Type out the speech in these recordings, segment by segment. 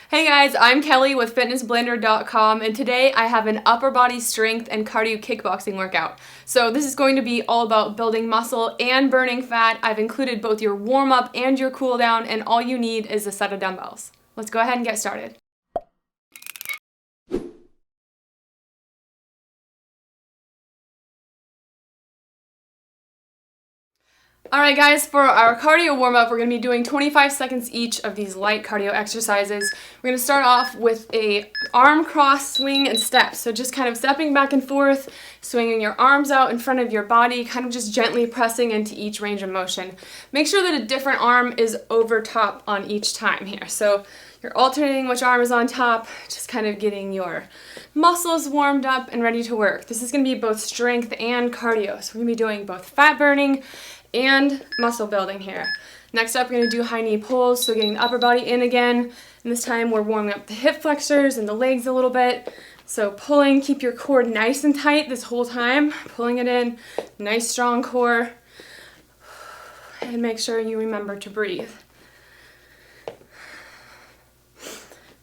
Hey guys, I'm Kelly with FitnessBlender.com, and today I have an upper body strength and cardio kickboxing workout. So this is going to be all about building muscle and burning fat. I've included both your warm-up and your cool-down, and all you need is a set of dumbbells. Let's go ahead and get started. Alright guys, for our cardio warm-up, we're going to be doing 25 seconds each of these light cardio exercises. We're going to start off with a arm cross swing and step. So just kind of stepping back and forth, swinging your arms out in front of your body, kind of just gently pressing into each range of motion. Make sure that a different arm is over top on each time here. So you're alternating which arm is on top, just kind of getting your muscles warmed up and ready to work. This is going to be both strength and cardio. So we're going to be doing both fat burning and muscle building here. Next up, we're going to do high knee pulls, so getting the upper body in again. And this time we're warming up the hip flexors and the legs a little bit. So pulling, keep your core nice and tight this whole time. Pulling it in, nice strong core. And make sure you remember to breathe.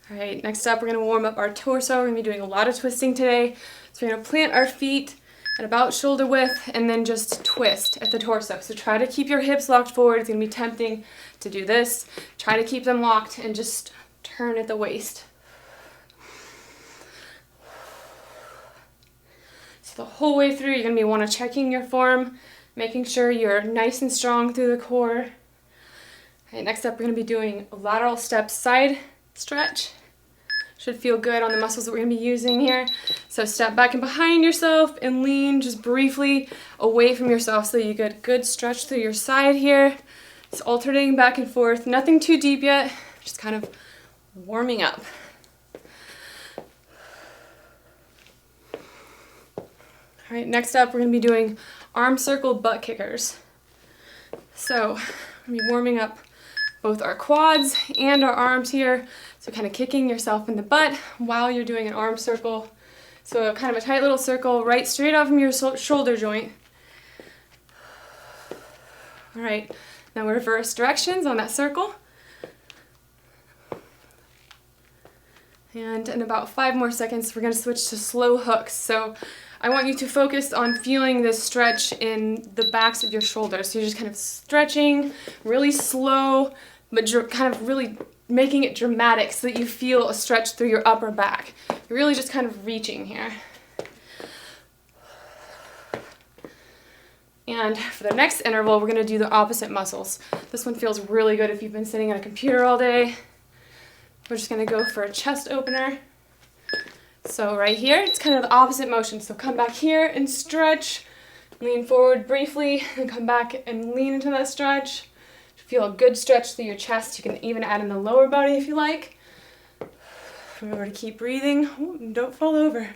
All right, next up, we're going to warm up our torso. We're going to be doing a lot of twisting today. So we're going to plant our feet at about shoulder width and then just twist at the torso. So try to keep your hips locked forward. It's going to be tempting to do this. Try to keep them locked and just turn at the waist. So the whole way through, you're going to want to checking your form, making sure you're nice and strong through the core. All right, next up, we're going to be doing a lateral step side stretch. Should feel good on the muscles that we're going to be using here. So step back and behind yourself and lean just briefly away from yourself so you get a good stretch through your side here. Just alternating back and forth. Nothing too deep yet. Just kind of warming up. All right, next up we're going to be doing arm circle butt kickers. So we're going to be warming up both our quads and our arms here. So kind of kicking yourself in the butt while you're doing an arm circle. So kind of a tight little circle right straight out from your shoulder joint. All right, now reverse directions on that circle. And in about 5 more seconds, we're going to switch to slow hooks. So I want you to focus on feeling this stretch in the backs of your shoulders. So you're just kind of stretching really slow, but kind of really making it dramatic so that you feel a stretch through your upper back. You're really just kind of reaching here. And for the next interval, we're going to do the opposite muscles. This one feels really good if you've been sitting at a computer all day. We're just going to go for a chest opener. So right here, it's kind of the opposite motion. So come back here and stretch, lean forward briefly, and come back and lean into that stretch. Feel a good stretch through your chest. You can even add in the lower body if you like. Remember to keep breathing. Ooh, and don't fall over.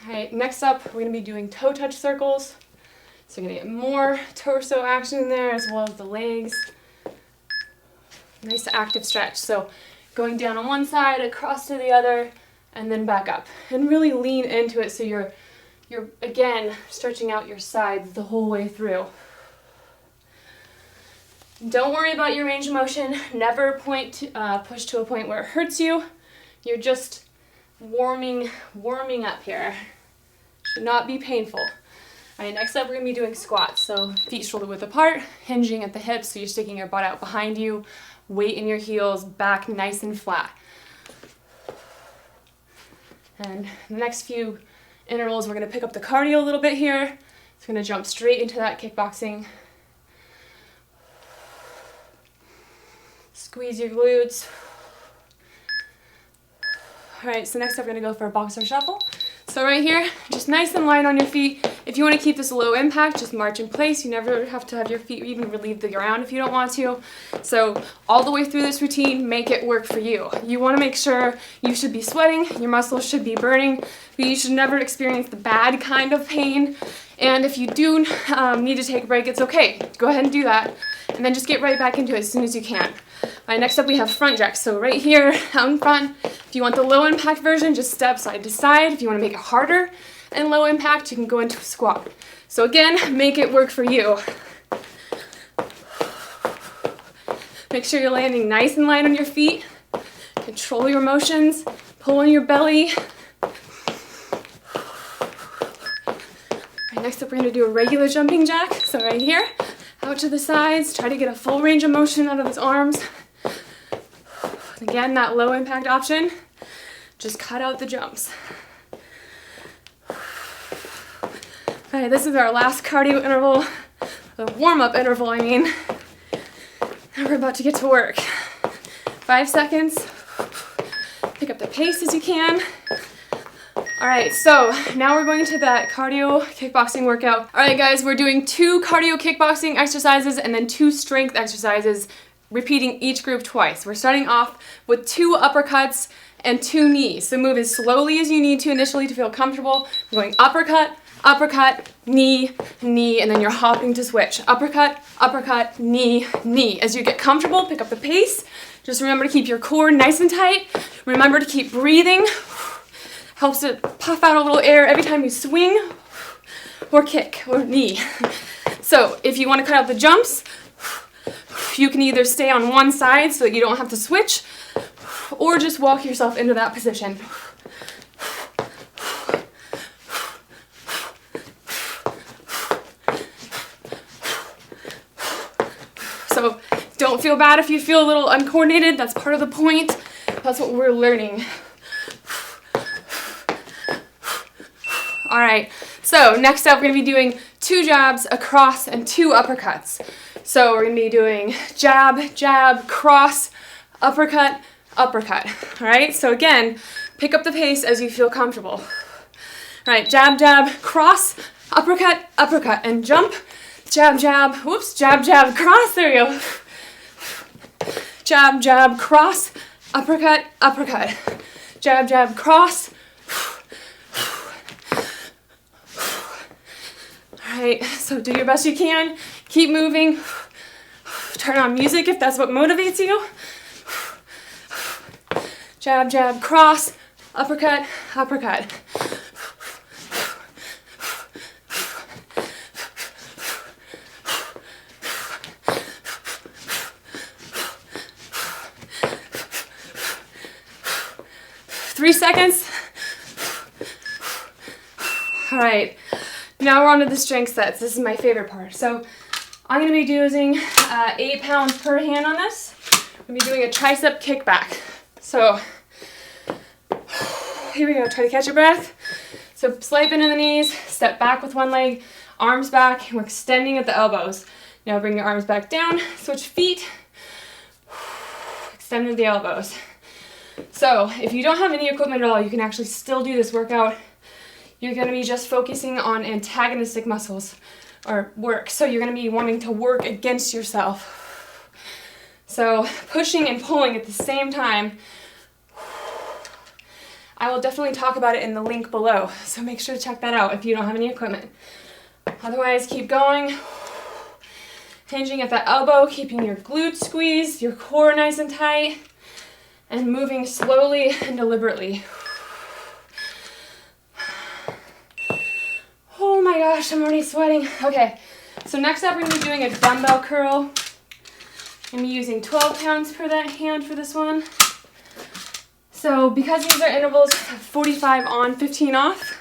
All right, next up, we're going to be doing toe touch circles. So you're going to get more torso action in there as well as the legs. Nice active stretch. So going down on one side, across to the other, and then back up. And really lean into it so you're again stretching out your sides the whole way through. Don't worry about your range of motion. Never push to a point where it hurts you. You're just warming up here. Should not be painful. All right, next up we're going to be doing squats. So feet shoulder width apart, hinging at the hips, so you're sticking your butt out behind you, weight in your heels, back nice and flat. And the next few intervals, we're going to pick up the cardio a little bit here. So we're going to jump straight into that kickboxing. Squeeze your glutes. All right, so next up we're going to go for a boxer shuffle. So right here, just nice and light on your feet. If you want to keep this low impact, just march in place. You never have to have your feet even relieve the ground if you don't want to. So all the way through this routine, make it work for you. You want to make sure you should be sweating, your muscles should be burning, but you should never experience the bad kind of pain. And if you do need to take a break, it's okay. Go ahead and do that. And then just get right back into it as soon as you can. All right, next up we have front jacks. So right here, out in front, if you want the low impact version, just step side to side. If you want to make it harder and low impact, you can go into a squat. So again, make it work for you. Make sure you're landing nice and light on your feet. Control your motions, pull in your belly. Right, next up we're gonna do a regular jumping jack. So right here, out to the sides, try to get a full range of motion out of those arms. Again, that low impact option, just cut out the jumps. All right, this is our last cardio interval, the warm-up interval, I mean. Now we're about to get to work. 5 seconds. Pick up the pace as you can. All right, so now we're going to that cardio kickboxing workout. All right, guys, we're doing 2 cardio kickboxing exercises and then 2 strength exercises, repeating each group twice. We're starting off with 2 uppercuts and 2 knees. So move as slowly as you need to initially to feel comfortable. We're going uppercut, uppercut, knee, knee, and then you're hopping to switch. Uppercut, uppercut, knee, knee. As you get comfortable, pick up the pace. Just remember to keep your core nice and tight. Remember to keep breathing. Helps to puff out a little air every time you swing or kick or knee. So if you want to cut out the jumps, you can either stay on one side so that you don't have to switch, or just walk yourself into that position. So don't feel bad if you feel a little uncoordinated. That's part of the point. That's what we're learning. All right, so next up we're gonna be doing 2 jabs, a cross, and 2 uppercuts. So we're gonna be doing jab, jab, cross, uppercut, uppercut. All right, so again, pick up the pace as you feel comfortable. All right, jab, jab, cross, uppercut, uppercut, and jump. Jab, jab, whoops, jab, jab, cross, there we go. Jab, jab, cross, uppercut, uppercut. Jab, jab, cross. All right, so do your best you can. Keep moving. Turn on music if that's what motivates you. Jab, jab, cross, uppercut, uppercut. Three seconds. All right, now we're on to the strength sets. This is my favorite part. So I'm gonna be using 8 pounds per hand on this. I'm gonna be doing a tricep kickback. So here we go, try to catch your breath. So slight bend in the knees, step back with one leg, arms back, and we're extending at the elbows. Now bring your arms back down, switch feet, extend at the elbows. So if you don't have any equipment at all, you can actually still do this workout. You're gonna be just focusing on antagonistic muscles or work. So you're gonna be wanting to work against yourself. So pushing and pulling at the same time. I will definitely talk about it in the link below. So make sure to check that out if you don't have any equipment. Otherwise, keep going. Hinging at that elbow, keeping your glutes squeezed, your core nice and tight, and moving slowly and deliberately. Oh my gosh, I'm already sweating. Okay, so next up we're gonna be doing a dumbbell curl. I'm gonna be using 12 pounds per that hand for this one. So because these are intervals 45 on, 15 off,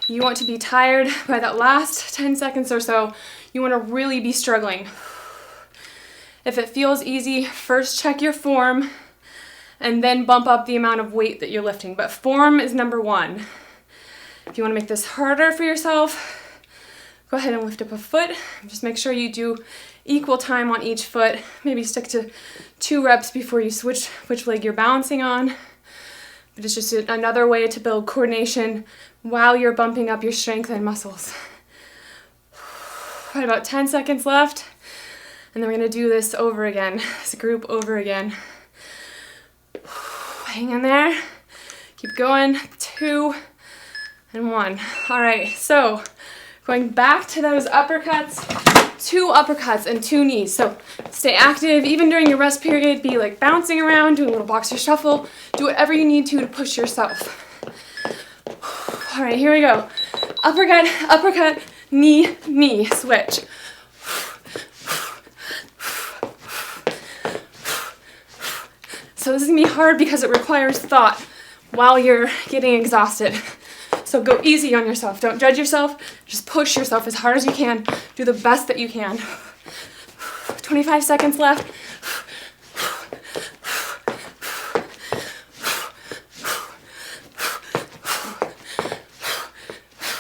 you want to be tired by that last 10 seconds or so. You want to really be struggling. If it feels easy, first check your form and then bump up the amount of weight that you're lifting. But form is number 1. If you want to make this harder for yourself, go ahead and lift up a foot. Just make sure you do equal time on each foot. Maybe stick to 2 reps before you switch which leg you're balancing on. But it's just another way to build coordination while you're bumping up your strength and muscles. Right, about 10 seconds left. And then we're gonna do this over again, this group over again. Hang in there, keep going, 2 and 1. All right, so going back to those uppercuts, 2 uppercuts and 2 knees. So stay active, even during your rest period, be like bouncing around, doing a little boxer shuffle, do whatever you need to push yourself. All right, here we go. Uppercut, uppercut, knee, knee, switch. So this is gonna be hard because it requires thought while you're getting exhausted. So go easy on yourself. Don't judge yourself. Just push yourself as hard as you can. Do the best that you can. 25 seconds left.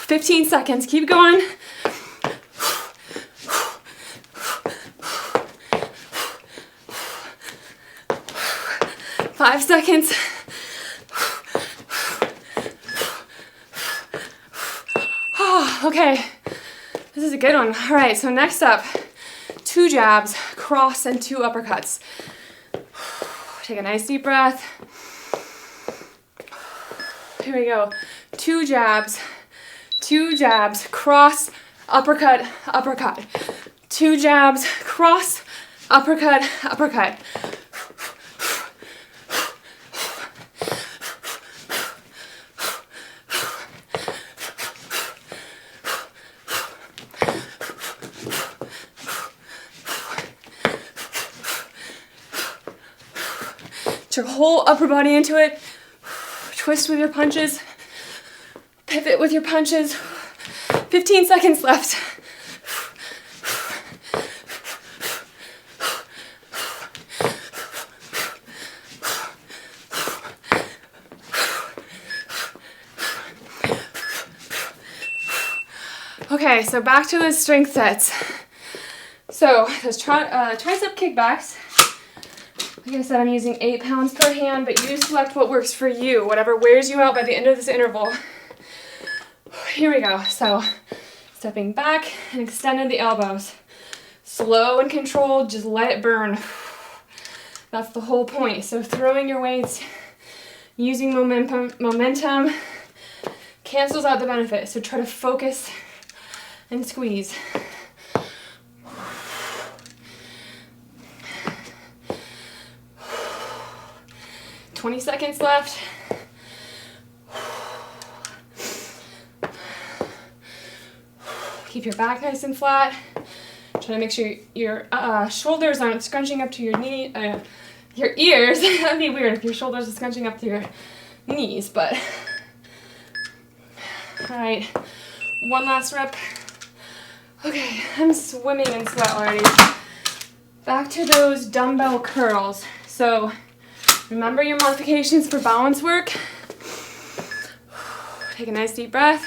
15 seconds. Keep going. 5 seconds. Okay, this is a good one. All right, so next up, 2 jabs, cross, and 2 uppercuts. Take a nice deep breath. Here we go. 2 jabs, cross, uppercut, uppercut. 2 jabs, cross, uppercut, uppercut. Your whole upper body into it. Twist with your punches. Pivot with your punches. 15 seconds left. Okay, so back to the strength sets. So those tricep kickbacks. Like I said, I'm using 8 pounds per hand, but you select what works for you, whatever wears you out by the end of this interval. Here we go. So stepping back and extending the elbows. Slow and controlled, just let it burn. That's the whole point. So throwing your weights, using momentum cancels out the benefit. So try to focus and squeeze. 20 seconds left. Keep your back nice and flat. Try to make sure your shoulders aren't scrunching up to your your ears. That'd be weird if your shoulders are scrunching up to your knees, but all right, one last rep. Okay, I'm swimming in sweat already. Back to those dumbbell curls. So remember your modifications for balance work. Take a nice deep breath.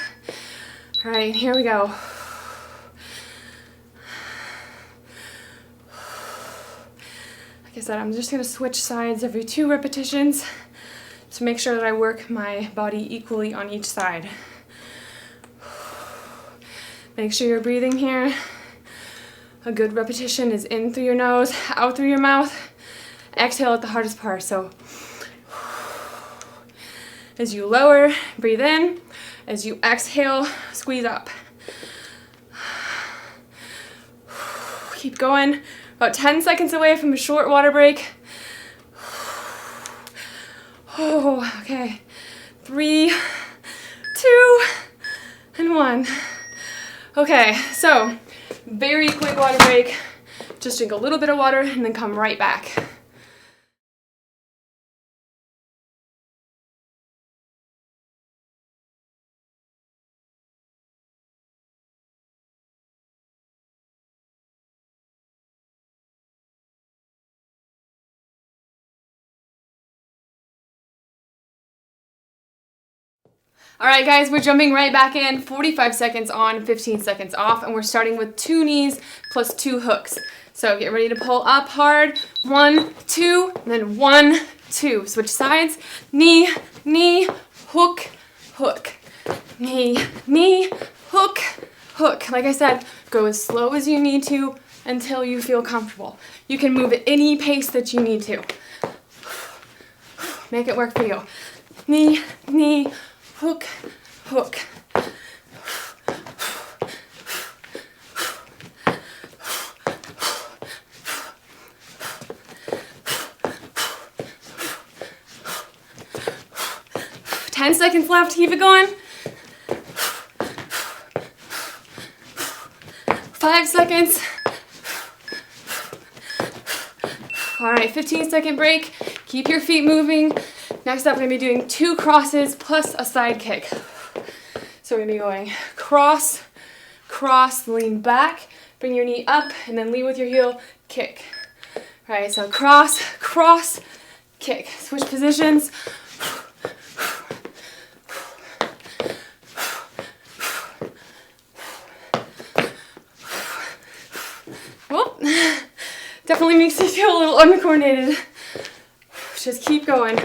All right, here we go. Like I said, I'm just gonna switch sides every 2 repetitions to make sure that I work my body equally on each side. Make sure you're breathing here. A good repetition is in through your nose, out through your mouth. Exhale at the hardest part. So as you lower, breathe in. As you exhale, squeeze up. Keep going. About 10 seconds away from a short water break. Oh, okay. 3, 2, and 1. Okay, so very quick water break. Just drink a little bit of water and then come right back. All right, guys, we're jumping right back in. 45 seconds on, 15 seconds off, and we're starting with 2 knees plus 2 hooks. So get ready to pull up hard. 1, 2, and then 1, 2. Switch sides. Knee, knee, hook, hook. Knee, knee, hook, hook. Like I said, go as slow as you need to until you feel comfortable. You can move at any pace that you need to. Make it work for you. Knee, knee, hook, hook. Ten seconds left, keep it going. 5 seconds. All right, 15-second break. Keep your feet moving. Next up, we're gonna be doing 2 crosses plus a side kick. So we're gonna be going cross, cross, lean back, bring your knee up, and then lead with your heel, kick. All right, so cross, cross, kick. Switch positions. Whoop. Definitely makes you feel a little uncoordinated. Just keep going.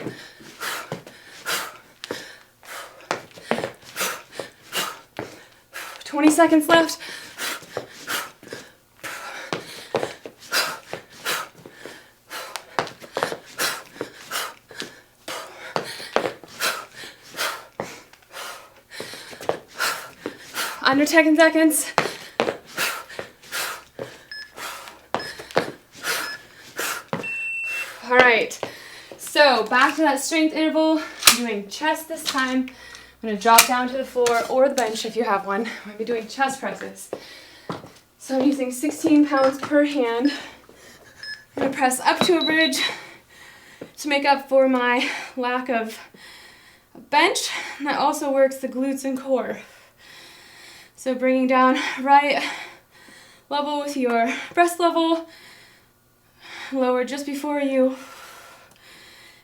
"20 seconds left. Under 10 seconds. All right, so back to that strength interval. I'm doing chest this time. I'm gonna drop down to the floor or the bench if you have one. I'm gonna be doing chest presses. So I'm using 16 pounds per hand. I'm gonna press up to a bridge to make up for my lack of a bench. And that also works the glutes and core. So bringing down right level with your breast level, lower just before you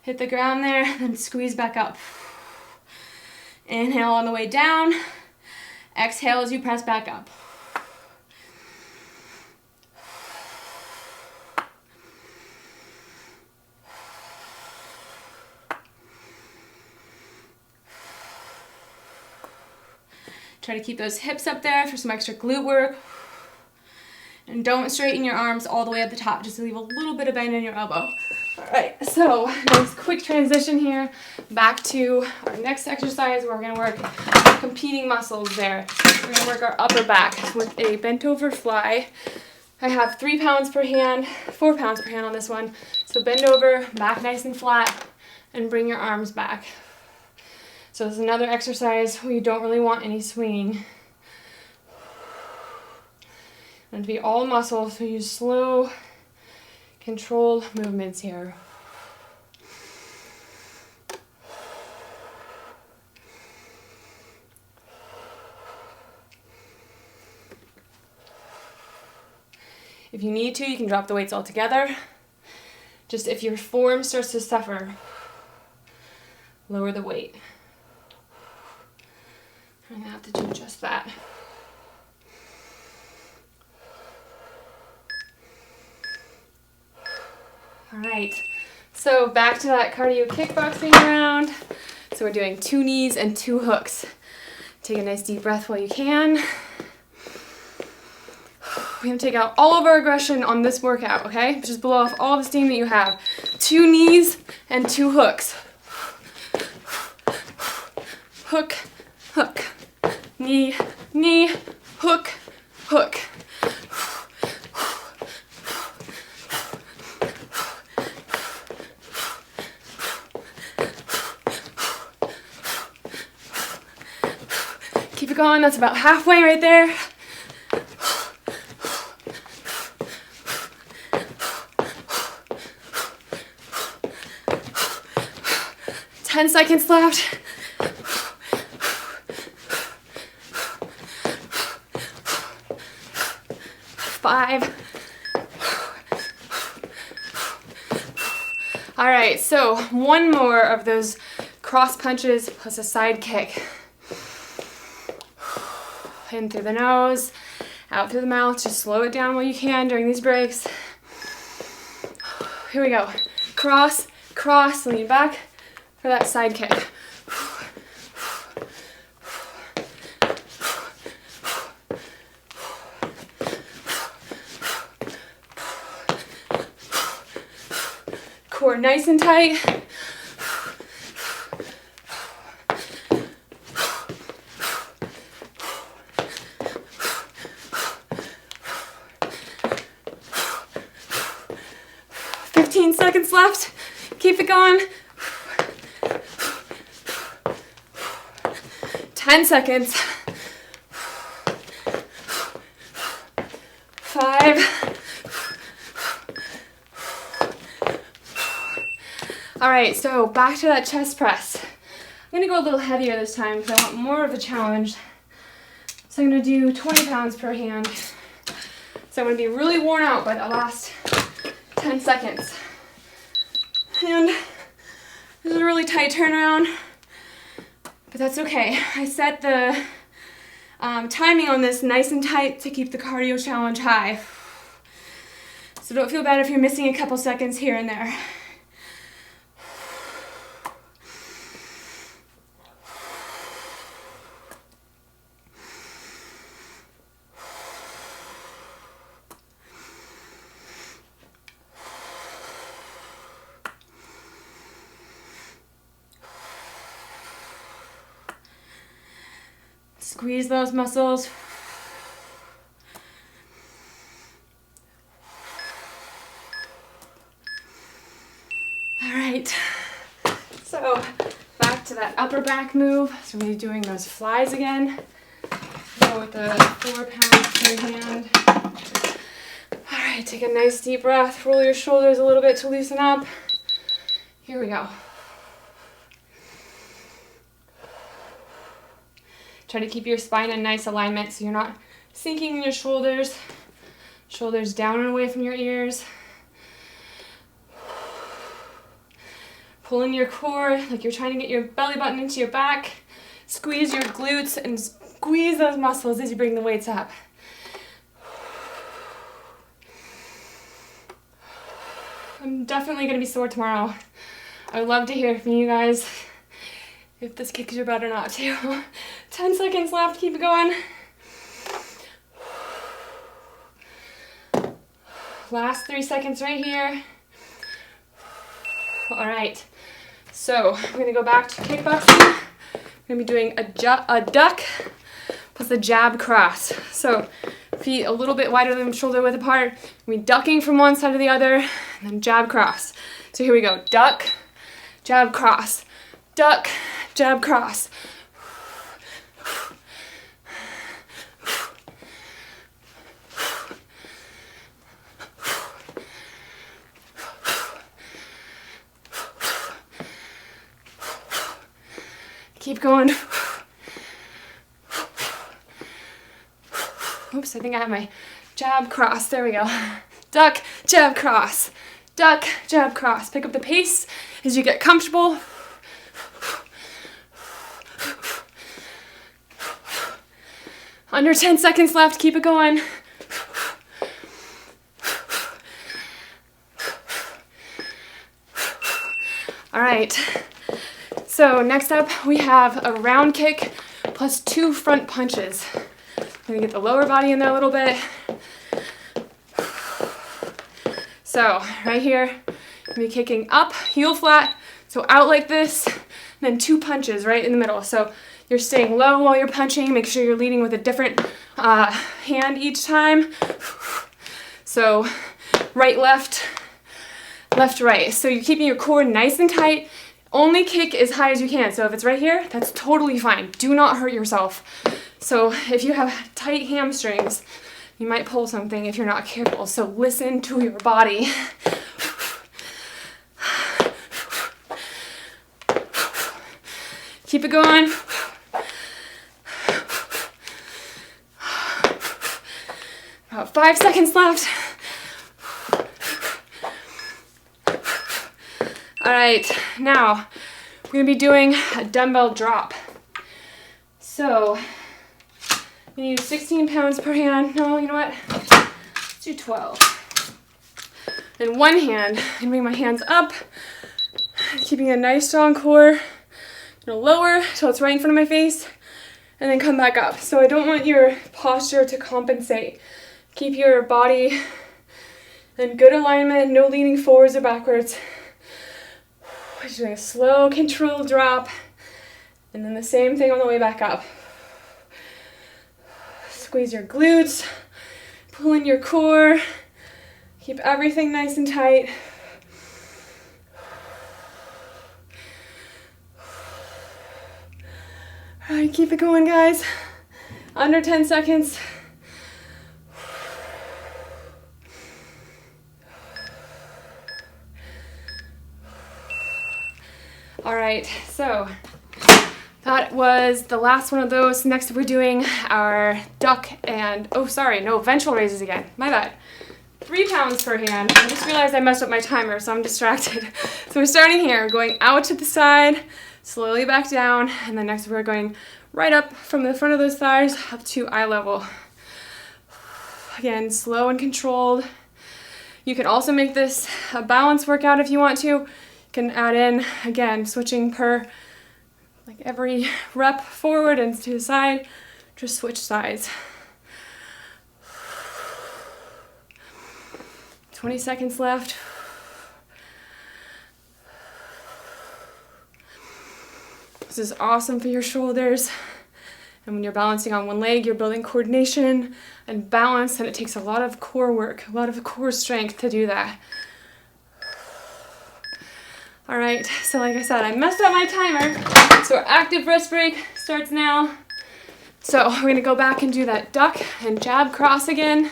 hit the ground there, then squeeze back up. Inhale on the way down, exhale as you press back up. Try to keep those hips up there for some extra glute work. And don't straighten your arms all the way at the top, just leave a little bit of bend in your elbow. All right, so nice quick transition here back to our next exercise where we're gonna work competing muscles there. We're gonna work our upper back with a Bentover Fly. I have 3 pounds per hand, 4 pounds per hand on this one. So bend over, back nice and flat, and bring your arms back. So this is another exercise where you don't really want any swinging. And to be all muscle, so use slow, controlled movements here. If you need to, you can drop the weights altogether. Just if your form starts to suffer, lower the weight. I'm gonna have to do just that. All right, so back to that cardio kickboxing round. So we're doing 2 knees and 2 hooks. Take a nice deep breath while you can. We're gonna take out all of our aggression on this workout, okay? Just blow off all the steam that you have. 2 knees and 2 hooks. Hook, hook. Knee, knee, hook, hook. Keep it going, that's about halfway right there. Ten seconds left. 5. All right, so one more of those cross punches plus a side kick. In through the nose, out through the mouth. Just slow it down while you can during these breaks. Here we go. Cross, cross, lean back for that side kick. Core nice and tight. 15 seconds left. Keep it going. 10 seconds. 5. right, so back to that chest press. I'm gonna go a little heavier this time because I want more of a challenge. So I'm gonna do 20 pounds per hand. So I'm gonna be really worn out by the last 10 seconds. And this is a really tight turnaround, but that's okay. I set the timing on this nice and tight to keep the cardio challenge high. So don't feel bad if you're missing a couple seconds here and there. Squeeze those muscles. All right, so back to that upper back move. So we're doing those flies again. Go with the 4 pounds per hand. All right, take a nice deep breath. Roll your shoulders a little bit to loosen up. Here we go. Try to keep your spine in nice alignment so you're not sinking in your shoulders. Shoulders down and away from your ears. Pull in your core like you're trying to get your belly button into your back. Squeeze your glutes and squeeze those muscles as you bring the weights up. I'm definitely going to be sore tomorrow. I would love to hear from you guys if this kicks your butt or not too. 10 seconds left, keep it going. Last 3 seconds right here. All right, so we're gonna go back to kickboxing. We're gonna be doing a duck plus a jab cross. So feet a little bit wider than shoulder width apart. We're ducking from one side to the other, and then jab cross. So here we go, duck, jab cross, duck, jab cross. Keep going. Oops, I think I have my jab cross. There we go. Duck, jab cross. Duck, jab cross. Pick up the pace as you get comfortable. Under 10 seconds left. Keep it going. All right. So next up, we have a round kick plus 2 front punches. I'm gonna get the lower body in there a little bit. So right here, I'm gonna be kicking up, heel flat, so out like this, and then 2 punches right in the middle. So you're staying low while you're punching. Make sure you're leading with a different hand each time. So right, left, left, right. So you're keeping your core nice and tight. Only kick as high as you can. So if it's right here, that's totally fine. Do not hurt yourself. So if you have tight hamstrings, you might pull something if you're not careful. So listen to your body. Keep it going. About 5 seconds left. All right, now we're gonna be doing a dumbbell drop. So I'm gonna use 16 pounds per hand. No, you know what? Let's do 12. In one hand, I'm gonna bring my hands up, keeping a nice strong core. I'm gonna lower till it's right in front of my face, and then come back up. So I don't want your posture to compensate. Keep your body in good alignment, no leaning forwards or backwards. Just doing a slow, controlled drop, and then the same thing on the way back up. Squeeze your glutes, pull in your core, keep everything nice and tight. All right, keep it going, guys. Under 10 seconds. right, so that was the last one of those. Next we're doing our duck and, oh sorry, no, ventral raises again. My bad. 3 pounds per hand. I just realized I messed up my timer, so I'm distracted. So we're starting here, going out to the side, slowly back down, and then next we're going right up from the front of those thighs up to eye level. Again, slow and controlled. You can also make this a balance workout if you want to. You can add in, again, switching per, like every rep forward and to the side, just switch sides. 20 seconds left. This is awesome for your shoulders. And when you're balancing on one leg, you're building coordination and balance, and it takes a lot of core work, a lot of core strength to do that. All right, so like I said, I messed up my timer. So our active rest break starts now. So we're gonna go back and do that duck and jab cross again.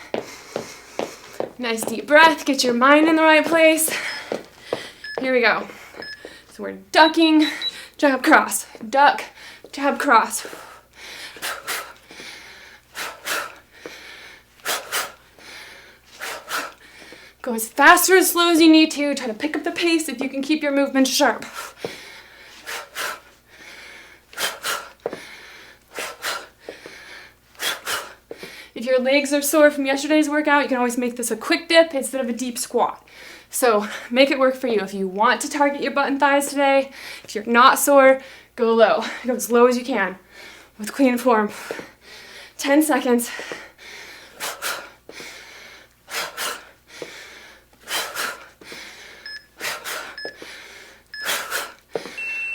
Nice deep breath, get your mind in the right place. Here we go. So we're ducking, jab cross, duck, jab cross. Go as fast or as slow as you need to. Try to pick up the pace if you can keep your movement sharp. If your legs are sore from yesterday's workout, you can always make this a quick dip instead of a deep squat. So make it work for you. If you want to target your butt and thighs today, if you're not sore, go low. Go as low as you can with clean form. 10 seconds.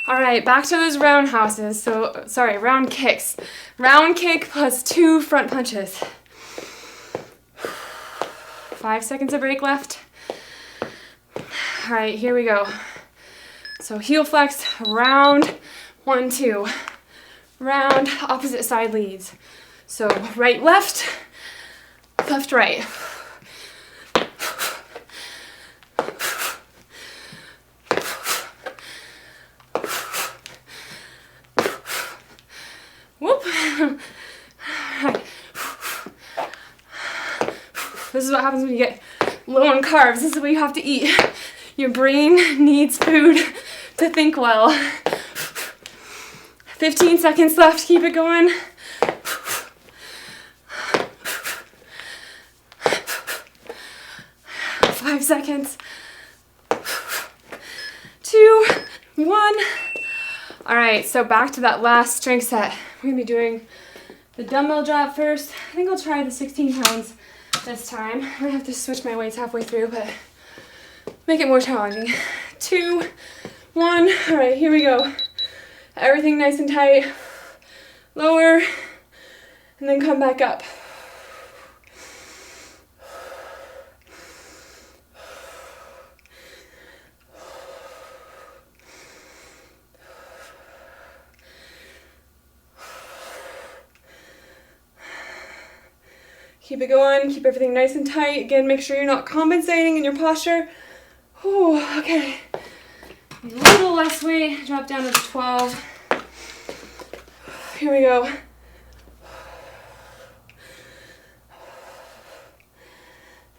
All right, back to those roundhouses. So, sorry, round kicks. Round kick plus 2 front punches. 5 seconds of break left. All right, here we go. So heel flex, round, 1, 2. Round, opposite side leads. So right, left, left, right. Whoop. This is what happens when you get low on carbs. This is what you have to eat. Your brain needs food to think well. 15 seconds left. Keep it going. 5 seconds. 2, 1. All right, so back to that last strength set. We're gonna be doing the dumbbell drop first. I think I'll try the 16 pounds this time. I'm gonna have to switch my weights halfway through, but make it more challenging. 2, 1. All right, here we go. Everything nice and tight. Lower, and then come back up. Keep it going, keep everything nice and tight. Again, make sure you're not compensating in your posture. Ooh, okay. A little less weight, drop down to 12. Here we go.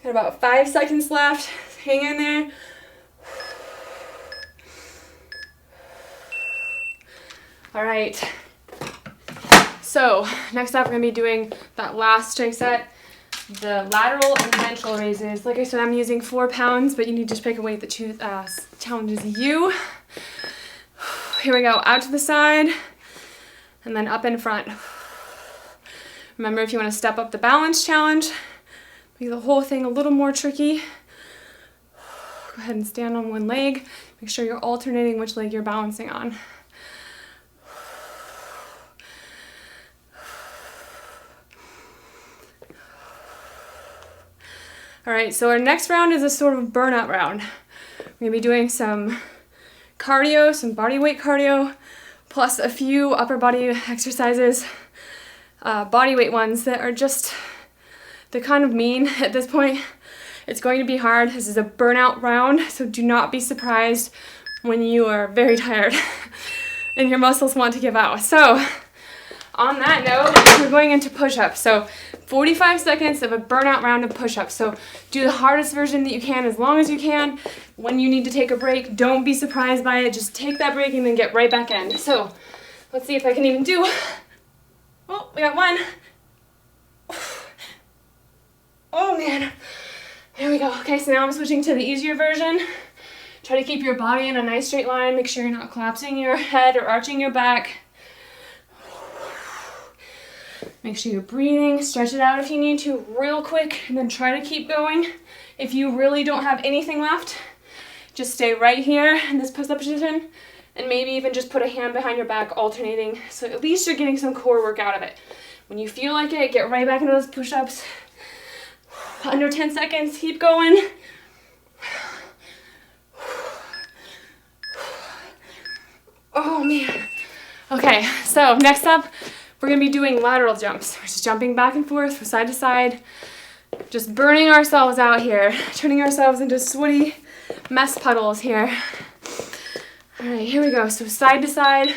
Got about 5 seconds left. Hang in there. All right. So next up, we're gonna be doing that last strength set, the lateral and ventral raises. Like I said, I'm using 4 pounds, but you need to pick a weight that challenges you. Here we go, out to the side, and then up in front. Remember, if you want to step up the balance challenge, make the whole thing a little more tricky. Go ahead and stand on one leg. Make sure you're alternating which leg you're balancing on. All right, so our next round is a sort of burnout round. We're gonna be doing some cardio, some body weight cardio, plus a few upper body exercises, body weight ones that are just, they're kind of mean at this point. It's going to be hard. This is a burnout round, so do not be surprised when you are very tired and your muscles want to give out. So on that note, we're going into push-ups. So 45 seconds of a burnout round of push-ups. So do the hardest version that you can as long as you can. When you need to take a break, don't be surprised by it. Just take that break and then get right back in. So let's see if I can even do. Oh, we got one. Oh man. There we go. Okay, so now I'm switching to the easier version. Try to keep your body in a nice straight line. Make sure you're not collapsing your head or arching your back. Make sure you're breathing. Stretch it out if you need to real quick, and then try to keep going. If you really don't have anything left, just stay right here in this push-up position, and maybe even just put a hand behind your back alternating, so at least you're getting some core work out of it. When you feel like it, get right back into those push-ups. Under 10 seconds, keep going. Oh man. Okay, so next up, we're gonna be doing lateral jumps. We're just jumping back and forth from side to side, just burning ourselves out here, turning ourselves into sweaty mess puddles here. All right, here we go. So side to side,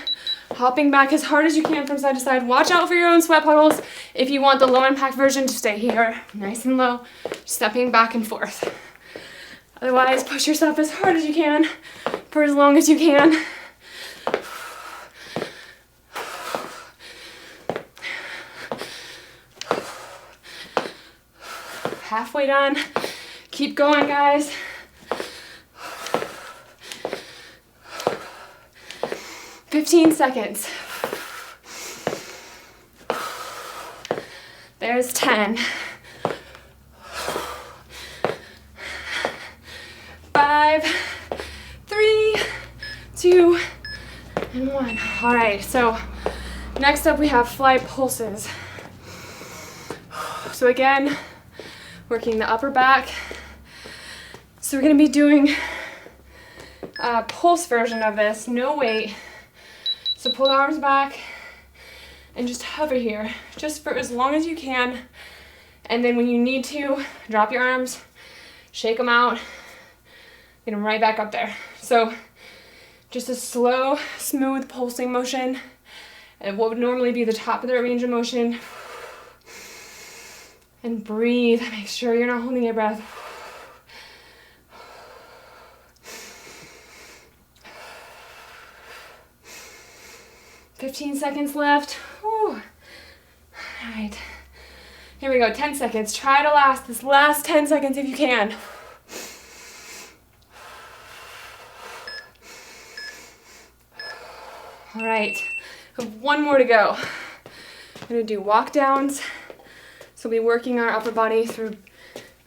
hopping back as hard as you can from side to side. Watch out for your own sweat puddles. If you want the low impact version, just stay here, nice and low, stepping back and forth. Otherwise, push yourself as hard as you can for as long as you can. Halfway done. Keep going, guys. "15 seconds. There's 10. 5, 3, 2, and 1. All right, so next up we have fly pulses. So again, working the upper back. So we're gonna be doing a pulse version of this, no weight. So pull the arms back and just hover here, just for as long as you can. And then when you need to, drop your arms, shake them out, get them right back up there. So just a slow, smooth pulsing motion at what would normally be the top of the range of motion. And breathe. Make sure you're not holding your breath. "15 seconds left. Whew. All right. Here we go. 10 seconds. Try to last this last 10 seconds if you can. All right. We have one more to go. I'm going to do walk downs. So we'll be working our upper body through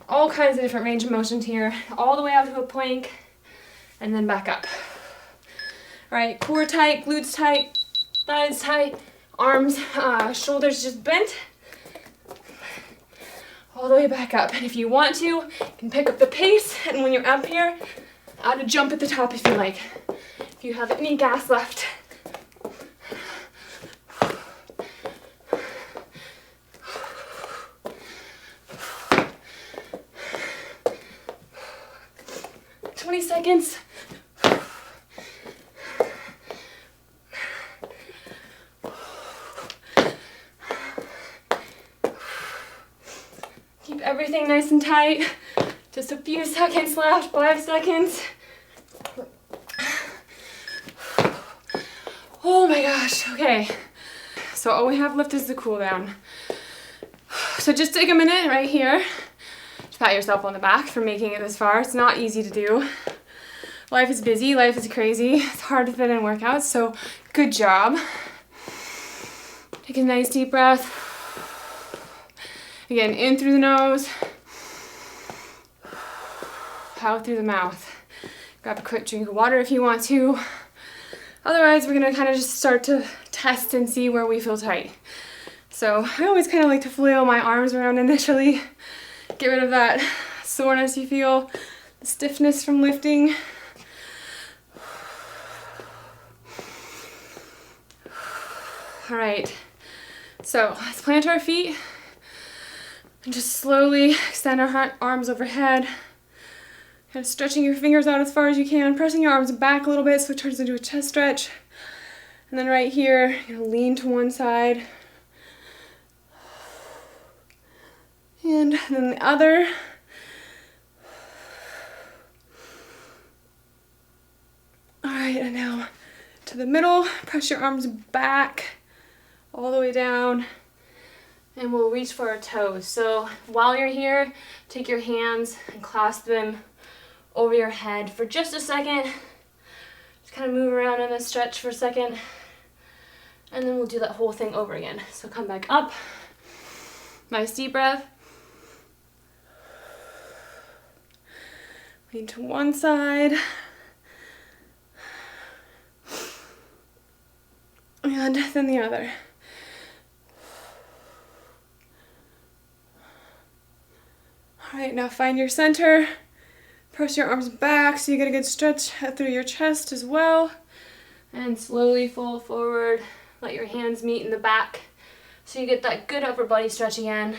all kinds of different range of motions here, all the way out to a plank, and then back up. All right, core tight, glutes tight, thighs tight, arms, shoulders just bent, all the way back up. And if you want to, you can pick up the pace, and when you're up here, add a jump at the top if you like, if you have any gas left. Seconds. Keep everything nice and tight. Just a few seconds left, 5 seconds. Oh my gosh, okay. So all we have left is the cool down. So just take a minute right here to pat yourself on the back for making it this far. It's not easy to do. Life is busy, life is crazy. It's hard to fit in workouts, so good job. Take a nice deep breath. Again, in through the nose, out through the mouth. Grab a quick drink of water if you want to. Otherwise, we're gonna kind of just start to test and see where we feel tight. So I always kind of like to flail my arms around initially. Get rid of that soreness you feel, the stiffness from lifting. All right, so let's plant our feet and just slowly extend our arms overhead. Kind of stretching your fingers out as far as you can, pressing your arms back a little bit so it turns into a chest stretch. And then right here, you're gonna lean to one side. And then the other. All right, and now to the middle, press your arms back all the way down, and we'll reach for our toes. So while you're here, take your hands and clasp them over your head for just a second. Just kind of move around in this stretch for a second, and then we'll do that whole thing over again. So come back up, nice deep breath. Lean to one side. And then the other. All right, now find your center. Press your arms back so you get a good stretch through your chest as well. And slowly fold forward. Let your hands meet in the back so you get that good upper body stretch again.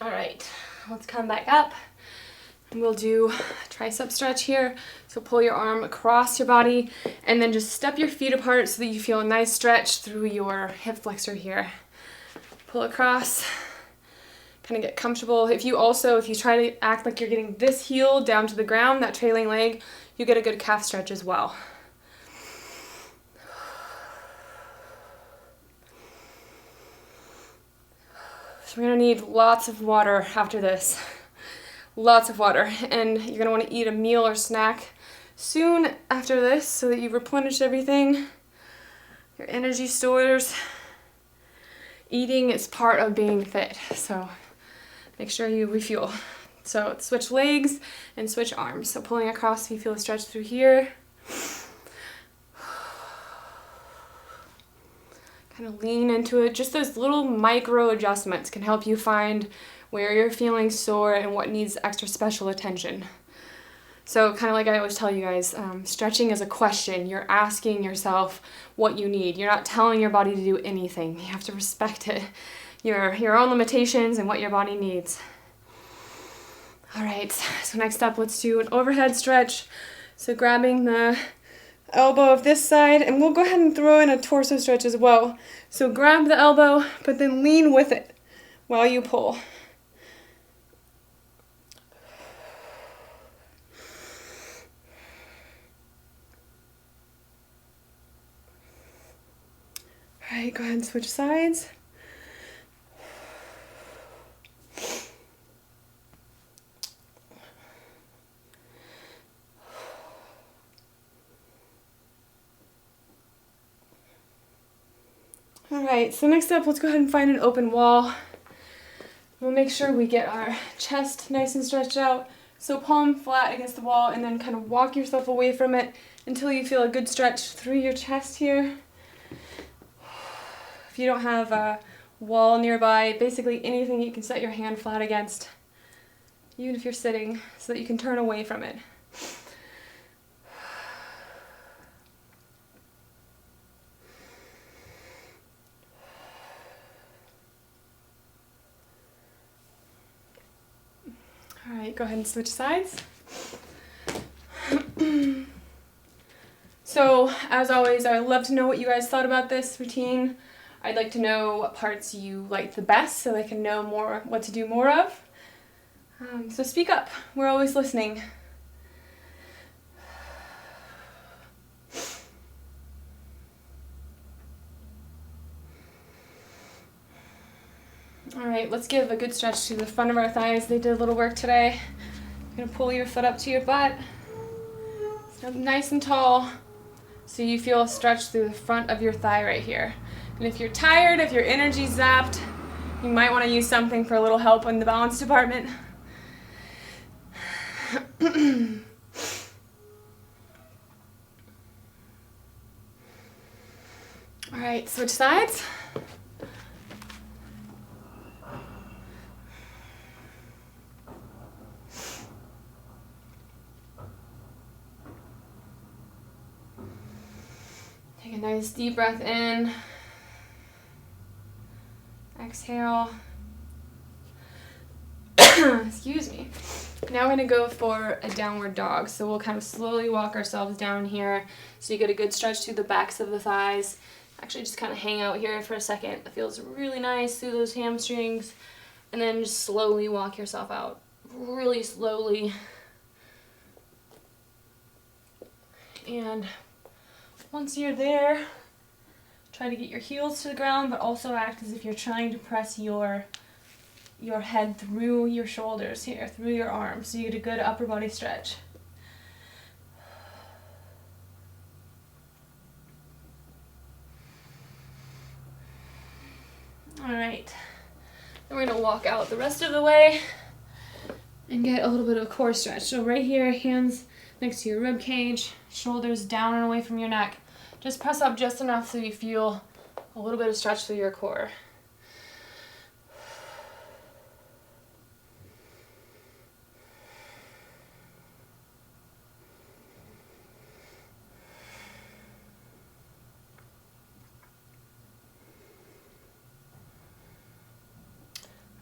All right, let's come back up. And we'll do a tricep stretch here. So pull your arm across your body and then just step your feet apart so that you feel a nice stretch through your hip flexor here. Pull across, kind of get comfortable. If you try to act like you're getting this heel down to the ground, that trailing leg, you get a good calf stretch as well. So we're gonna need lots of water after this. Lots of water, and you're gonna want to eat a meal or snack soon after this so that you've replenished everything, your energy stores. Eating is part of being fit, so make sure you refuel. So switch legs and switch arms. So pulling across, so you feel a stretch through here. Kind of lean into it. Just those little micro adjustments can help you find where you're feeling sore and what needs extra special attention. So kind of like I always tell you guys, stretching is a question. You're asking yourself what you need. You're not telling your body to do anything. You have to respect it, your own limitations and what your body needs. All right, so next up, let's do an overhead stretch. So grabbing the elbow of this side, and we'll go ahead and throw in a torso stretch as well. So grab the elbow, but then lean with it while you pull. All right, go ahead and switch sides. All right, so next up, let's go ahead and find an open wall. We'll make sure we get our chest nice and stretched out. So palm flat against the wall, and then kind of walk yourself away from it until you feel a good stretch through your chest here. If you don't have a wall nearby, basically anything you can set your hand flat against, even if you're sitting, so that you can turn away from it. All right, go ahead and switch sides. So, as always, I'd love to know what you guys thought about this routine. I'd like to know what parts you liked the best so I can know more what to do more of. So speak up. We're always listening. All right, let's give a good stretch to the front of our thighs. They did a little work today. You're gonna pull your foot up to your butt. Stand up nice and tall so you feel a stretch through the front of your thigh right here. And if you're tired, if your energy's zapped, you might want to use something for a little help in the balance department. All right, switch sides. Take a nice deep breath in. Exhale. Excuse me. Now we're going to go for a downward dog. So we'll kind of slowly walk ourselves down here so you get a good stretch through the backs of the thighs. Actually, just kind of hang out here for a second. It feels really nice through those hamstrings. And then just slowly walk yourself out. Really slowly. And once you're there, try to get your heels to the ground, but also act as if you're trying to press your head through your shoulders here, through your arms, so you get a good upper body stretch. All right, then we're gonna walk out the rest of the way and get a little bit of a core stretch. So right here, hands next to your rib cage, shoulders down and away from your neck. Just press up just enough so you feel a little bit of stretch through your core.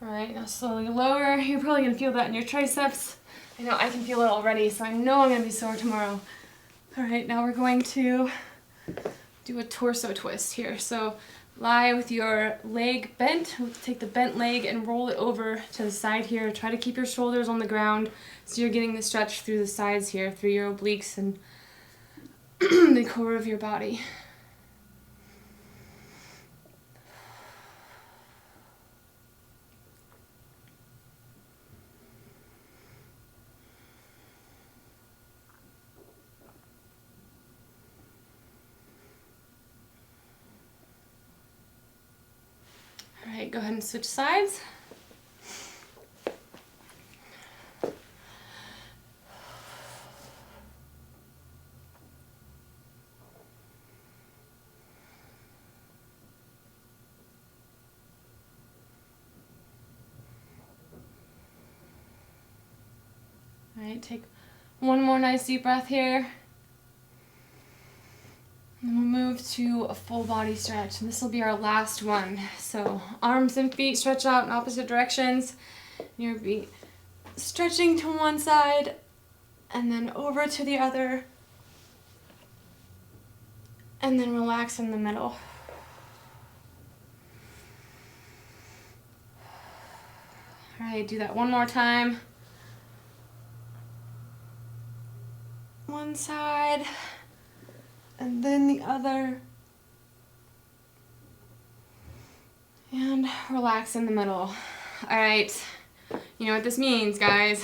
All right, now slowly lower. You're probably gonna feel that in your triceps. I know I can feel it already, so I know I'm gonna be sore tomorrow. All right, now we're going to do a torso twist here. So lie with your leg bent. Take the bent leg and roll it over to the side here. Try to keep your shoulders on the ground so you're getting the stretch through the sides here, through your obliques and the core of your body. All right, go ahead and switch sides. All right, take one more nice deep breath here. And we'll move to a full body stretch, and this will be our last one. So arms and feet stretch out in opposite directions. Your feet stretching to one side and then over to the other. And then relax in the middle. All right, do that one more time. One side. And then the other. And relax in the middle. All right, you know what this means, guys.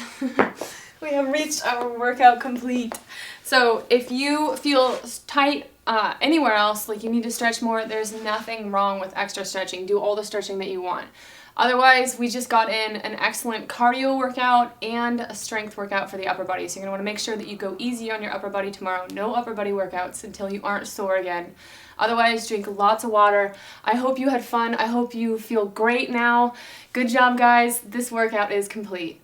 We have reached our workout complete. So if you feel tight anywhere else, like you need to stretch more, there's nothing wrong with extra stretching. Do all the stretching that you want. Otherwise, we just got in an excellent cardio workout and a strength workout for the upper body. So you're gonna wanna make sure that you go easy on your upper body tomorrow. No upper body workouts until you aren't sore again. Otherwise, drink lots of water. I hope you had fun. I hope you feel great now. Good job, guys. This workout is complete.